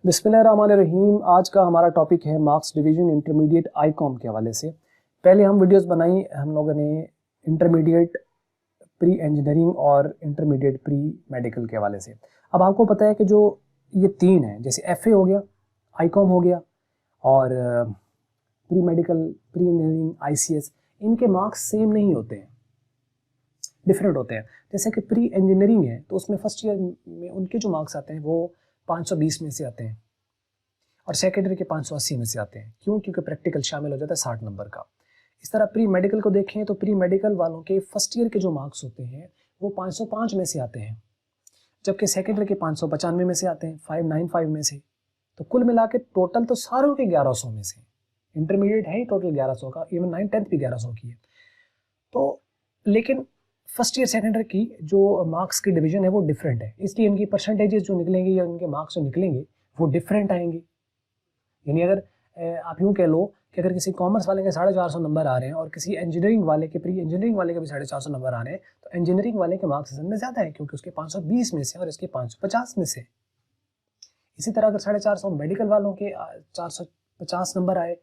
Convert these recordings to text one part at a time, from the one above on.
बिस्मिल्लाहिर्रहमानिर्रहीम। आज का हमारा टॉपिक है मार्क्स डिवीजन इंटरमीडिएट आईकॉम के हवाले से। पहले हम वीडियोस बनाई हम लोगों ने इंटरमीडिएट प्री इंजीनियरिंग और इंटरमीडिएट प्री मेडिकल के हवाले से। अब आपको पता है कि जो ये तीन है, जैसे एफए हो गया, आईकॉम हो गया और pre medical, pre engineering, ICS, इनके मार्क्स सेम नहीं होते हैं, डिफरेंट होते हैं। जैसे कि प्री इंजीनियरिंग है तो उसमें फर्स्ट ईयर में उनके जो मार्क्स आते हैं वो 520 में से आते हैं और सेकेंडरी के 580 में से आते हैं। क्यों? क्योंकि प्रैक्टिकल शामिल हो जाता है 60 नंबर का। इस तरह प्री मेडिकल को देखें तो प्री मेडिकल वालों के फर्स्ट ईयर के जो मार्क्स होते हैं वो 505 में से आते हैं, जबकि सेकेंडरी के 595 में से आते हैं, 595 में से। तो कुल मिला के टोटल तो सारों के 1100 में से, इंटरमीडिएट है ही टोटल 1100 का, इवन 9th 10th भी 1100 की है। तो लेकिन फर्स्ट ईयर सेकेंडरी की जो मार्क्स की डिवीजन है वो डिफरेंट है, इसलिए इनकी परसेंटेजेस जो निकलेंगे या इनके मार्क्स जो निकलेंगे वो डिफरेंट आएंगे। यानी अगर आप यूँ कह लो कि अगर किसी कॉमर्स वाले के 450 नंबर आ रहे हैं और किसी इंजीनियरिंग वाले के, प्री इंजीनियरिंग वाले के भी 450 नंबर आ रहे हैं, तो इंजीनियरिंग वाले के मार्क्स असल में ज़्यादा है क्योंकि उसके 520 में से और इसके 550 में से। इसी तरह अगर 450 मेडिकल वालों के 450 नंबर आए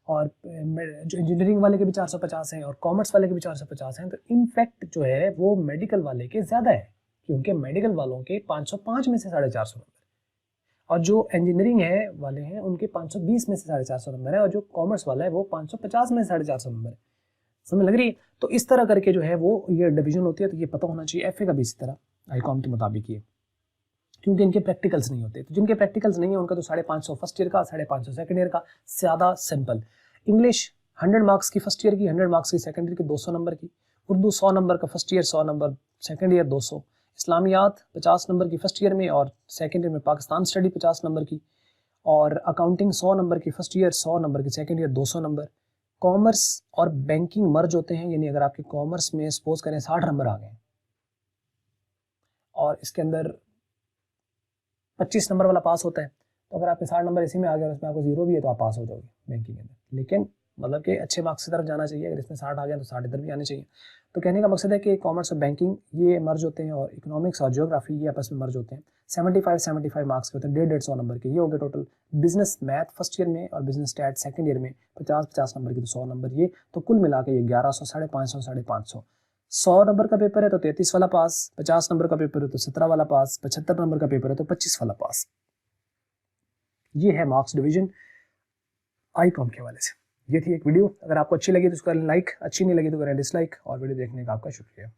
और जो इंजीनियरिंग वाले के भी 450 हैं और कॉमर्स वाले के भी 450 हैं, तो इनफैक्ट जो है वो मेडिकल वाले के ज़्यादा है क्योंकि मेडिकल वालों के 505 में से 450 नंबर और जो इंजीनियरिंग है वाले हैं उनके 520 में से 450 नंबर है और जो कॉमर्स वाला है वो 550 में से 450 नंबर है। समझ लग रही है? तो इस तरह करके जो है वो ये डिवीजन होती है। तो ये पता होना चाहिए। एफए का भी इसी तरह आईकॉम के मुताबिक ये, क्योंकि इनके प्रैक्टिकल्स नहीं होते। तो जिनके प्रैक्टिकल्स नहीं है उनका तो 550 फर्स्ट ईयर का, 550 सेकंड ईयर का, ज़्यादा सिंपल। इंग्लिश 100 मार्क्स की फर्स्ट ईयर की, 100 मार्क्स की सेकंड ईयर की, 200 नंबर की। उर्दू 100 नंबर का first year, 100 number second year, 200। इस्लामियात 50 number की फर्स्ट ईयर में और सेकंड ईयर में। पाकिस्तान स्टडी 50 नंबर की और अकाउंटिंग 100 नंबर की फर्स्ट ईयर, 100 नंबर की सेकंड ईयर, 200 नंबर। कॉमर्स और बैंकिंग मर्ज होते हैं, यानी अगर आपके कॉमर्स में सपोज करें 60 नंबर आ गए और इसके अंदर 25 नंबर वाला पास होता है, तो अगर आपके 60 नंबर इसी में आ गए और उसमें आपको 0 भी है तो आप पास हो जाओगे बैंकिंग के अंदर। लेकिन मतलब कि अच्छे मार्क्स की तरफ जाना चाहिए। अगर इसमें 60 आ गया तो 60 इधर भी आने चाहिए। तो कहने का मकसद है कि कॉमर्स और बैंकिंग ये मर्ज होते हैं और इकोनॉमिक्स और ज्योग्राफी ये आपस में मर्ज होते हैं। 75 मार्क्स के होते हैं, 150 नंबर के। ये हो गए total. Business math first year में और बिजनेस स्टैट सेकंड ईयर में 50 नंबर की, तो 100 नंबर ये। तो कुल मिला के ये 1100, 550, 100 नंबर का पेपर है तो 33 वाला पास, 50 नंबर का पेपर है तो 17 वाला पास, 75 नंबर का पेपर है तो 25 वाला पास। ये है मार्क्स डिवीजन आईकॉम के हवाले से। ये थी एक वीडियो। अगर आपको अच्छी लगी तो उसका लाइक, अच्छी नहीं लगी तो करें डिसलाइक। और वीडियो देखने का आपका शुक्रिया।